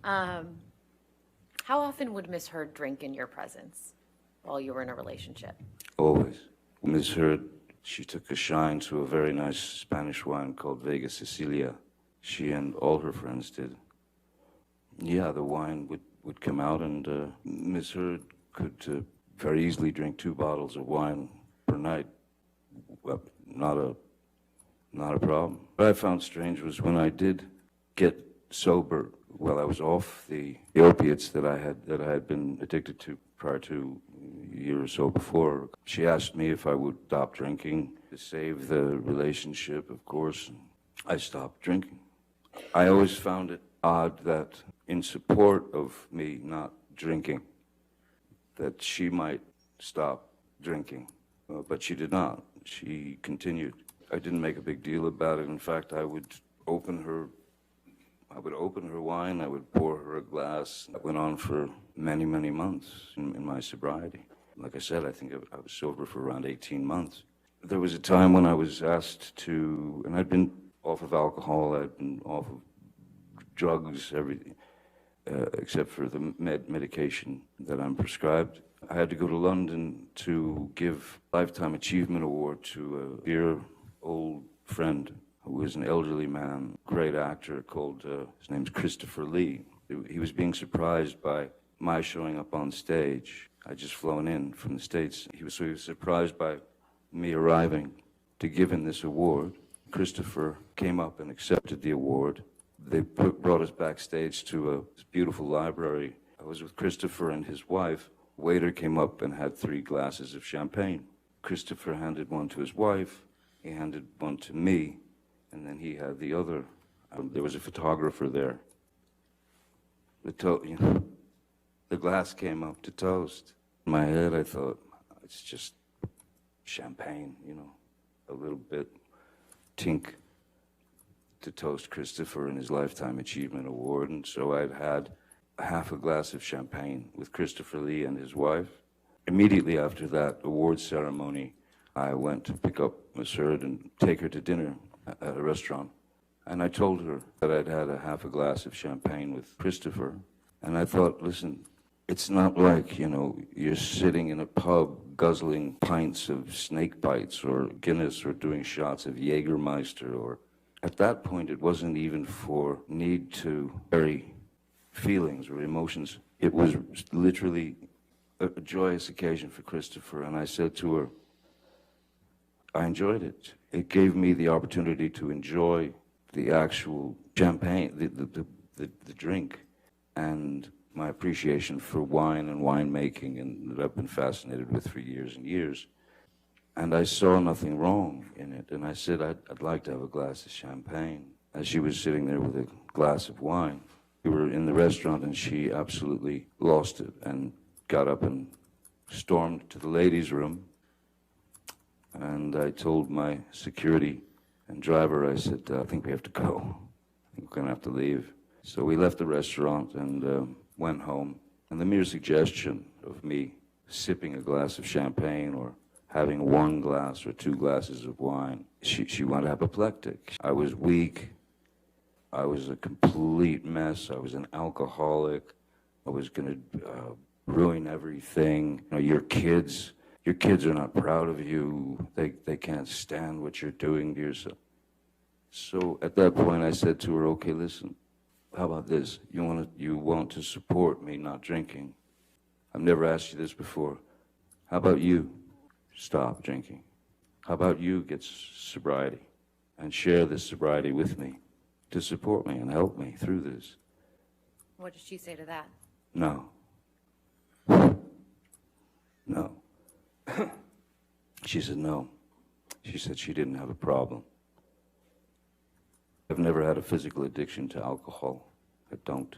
How often would Miss Heard drink in your presence while you were in a relationship? Always. Miss Heard, she took a shine to a very nice Spanish wine called Vega Sicilia. She and all her friends did. Yeah, the wine would come out, and Miss Heard could very easily drink 2 bottles of wine per night. Well, not a problem. What I found strange was when I did get sober, well, I was off the opiates that I had been addicted to prior to a year or so before. She asked me if I would stop drinking to save the relationship, of course. I stopped drinking. I always found it odd that in support of me not drinking, that she might stop drinking, but she did not. She continued. I didn't make a big deal about it. In fact, I would open her wine, I would pour her a glass. That went on for many, many months in my sobriety. Like I said, I think I was sober for around 18 months. There was a time when I was asked to, and I'd been off of alcohol, I'd been off of drugs, everything, except for the medication that I'm prescribed. I had to go to London to give Lifetime Achievement Award to a dear old friend who was an elderly man, great actor called, his name's Christopher Lee. He was being surprised by my showing up on stage. I'd just flown in from the States. He was surprised by me arriving to give him this award. Christopher came up and accepted the award. They brought us backstage to this beautiful library. I was with Christopher and his wife. The waiter came up and had 3 glasses of champagne. Christopher handed one to his wife, he handed one to me, and then he had the other. There was a photographer there. The glass came up to toast. In my head, I thought, it's just champagne, a little bit tink to toast Christopher and his Lifetime Achievement Award. And so I'd had half a glass of champagne with Christopher Lee and his wife. Immediately after that award ceremony, I went to pick up Miss Heard and take her to dinner at a restaurant. And I told her that I'd had a half a glass of champagne with Christopher. And I thought, listen, it's not like, you're sitting in a pub guzzling pints of snake bites or Guinness or doing shots of Jägermeister. Or at that point, it wasn't even for need to bury feelings or emotions. It was literally a joyous occasion for Christopher. And I said to her, I enjoyed it. It gave me the opportunity to enjoy the actual champagne, the drink, and my appreciation for wine and winemaking, and that I've been fascinated with for years and years. And I saw nothing wrong in it, and I said I'd like to have a glass of champagne. As she was sitting there with a glass of wine, we were in the restaurant, and she absolutely lost it and got up and stormed to the ladies' room. And I told my security and driver, I said, I think we have to go. I think we're going to have to leave. So we left the restaurant and went home. And the mere suggestion of me sipping a glass of champagne or having 1 glass or 2 glasses of wine, she went apoplectic. I was weak. I was a complete mess. I was an alcoholic. I was going to ruin everything. Your kids are not proud of you. They can't stand what you're doing to yourself. So at that point I said to her, okay, listen, how about this? You want to support me not drinking. I've never asked you this before. How about you stop drinking? How about you get sobriety and share this sobriety with me to support me and help me through this? What did she say to that? No. No. She said no. She said she didn't have a problem. I've never had a physical addiction to alcohol. I don't.